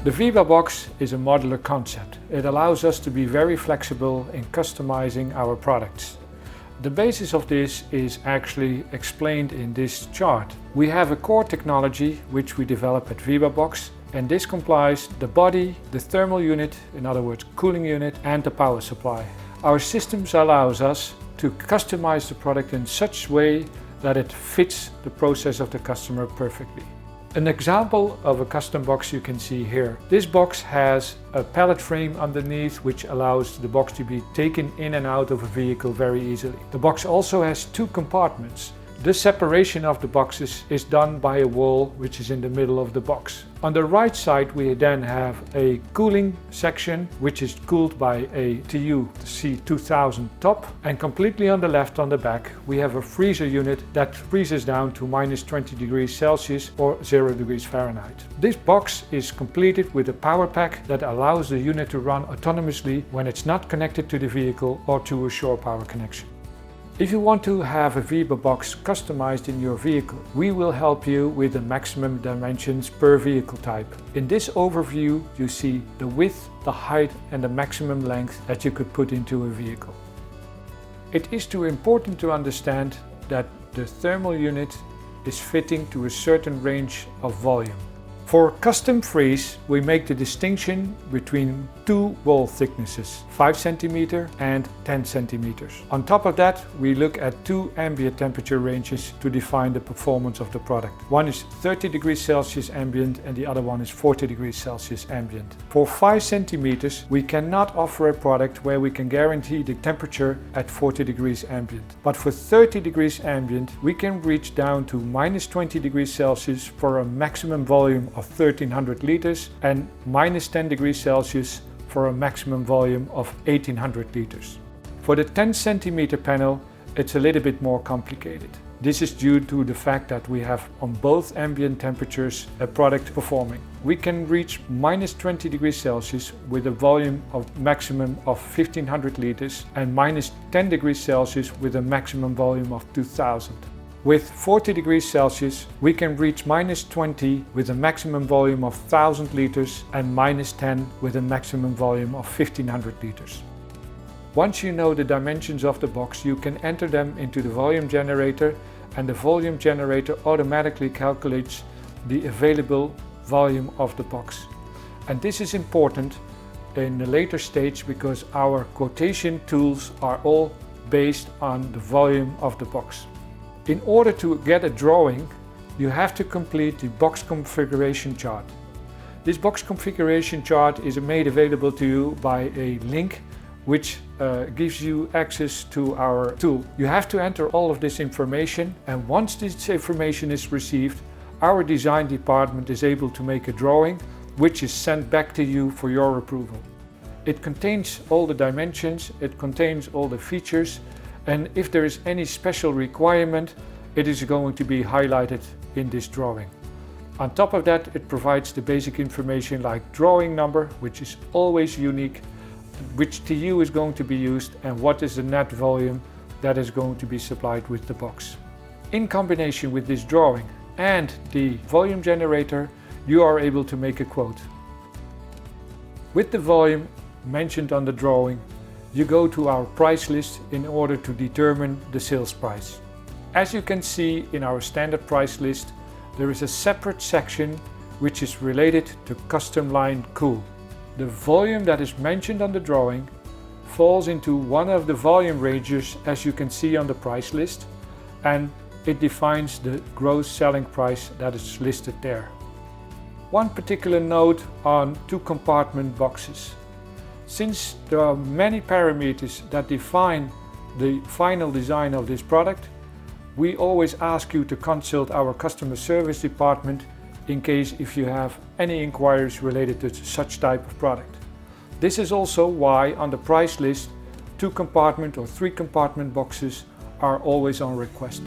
The VebaBox is a modular concept. It allows us to be very flexible in customizing our products. The basis of this is actually explained in this chart. We have a core technology which we develop at VebaBox, and this comprises the body, the thermal unit, in other words cooling unit, and the power supply. Our systems allows us to customize the product in such a way that it fits the process of the customer perfectly. An example of a custom box you can see here. This box has a pallet frame underneath which allows the box to be taken in and out of a vehicle very easily. The box also has two compartments. The separation of the boxes is done by a wall which is in the middle of the box. On the right side we then have a cooling section which is cooled by a TU C2000 top, and completely on the left on the back we have a freezer unit that freezes down to -20 degrees Celsius or 0 degrees Fahrenheit. This box is completed with a power pack that allows the unit to run autonomously when it's not connected to the vehicle or to a shore power connection. If you want to have a VebaBox customized in your vehicle, we will help you with the maximum dimensions per vehicle type. In this overview, you see the width, the height and the maximum length that you could put into a vehicle. It is too important to understand that the thermal unit is fitting to a certain range of volume. For custom freeze, we make the distinction between two wall thicknesses, 5 cm and 10 cm. On top of that, we look at two ambient temperature ranges to define the performance of the product. One is 30 degrees Celsius ambient and the other one is 40 degrees Celsius ambient. For 5 cm, we cannot offer a product where we can guarantee the temperature at 40 degrees ambient. But for 30 degrees ambient, we can reach down to -20 degrees Celsius for a maximum volume of 1300 liters and -10 degrees Celsius for a maximum volume of 1800 liters. For the 10 cm panel, it's a little bit more complicated. This is due to the fact that we have on both ambient temperatures a product performing. We can reach -20 degrees Celsius with a volume of maximum of 1500 liters and -10 degrees Celsius with a maximum volume of 2000. With 40 degrees Celsius, we can reach -20 with a maximum volume of 1000 liters and -10 with a maximum volume of 1500 liters. Once you know the dimensions of the box, you can enter them into the volume generator, and the volume generator automatically calculates the available volume of the box. And this is important in the later stage because our quotation tools are all based on the volume of the box. In order to get a drawing, you have to complete the box configuration chart. This box configuration chart is made available to you by a link which gives you access to our tool. You have to enter all of this information, and once this information is received, our design department is able to make a drawing which is sent back to you for your approval. It contains all the dimensions, it contains all the features, and if there is any special requirement, it is going to be highlighted in this drawing. On top of that, it provides the basic information like drawing number, which is always unique, which TU is going to be used, and what is the net volume that is going to be supplied with the box. In combination with this drawing and the volume generator, you are able to make a quote. With the volume mentioned on the drawing, you go to our price list in order to determine the sales price. As you can see in our standard price list, there is a separate section which is related to custom line cool. The volume that is mentioned on the drawing falls into one of the volume ranges as you can see on the price list, and it defines the gross selling price that is listed there. One particular note on two compartment boxes. Since there are many parameters that define the final design of this product, we always ask you to consult our customer service department in case if you have any inquiries related to such type of product. This is also why on the price list 2 compartment or 3 compartment boxes are always on request.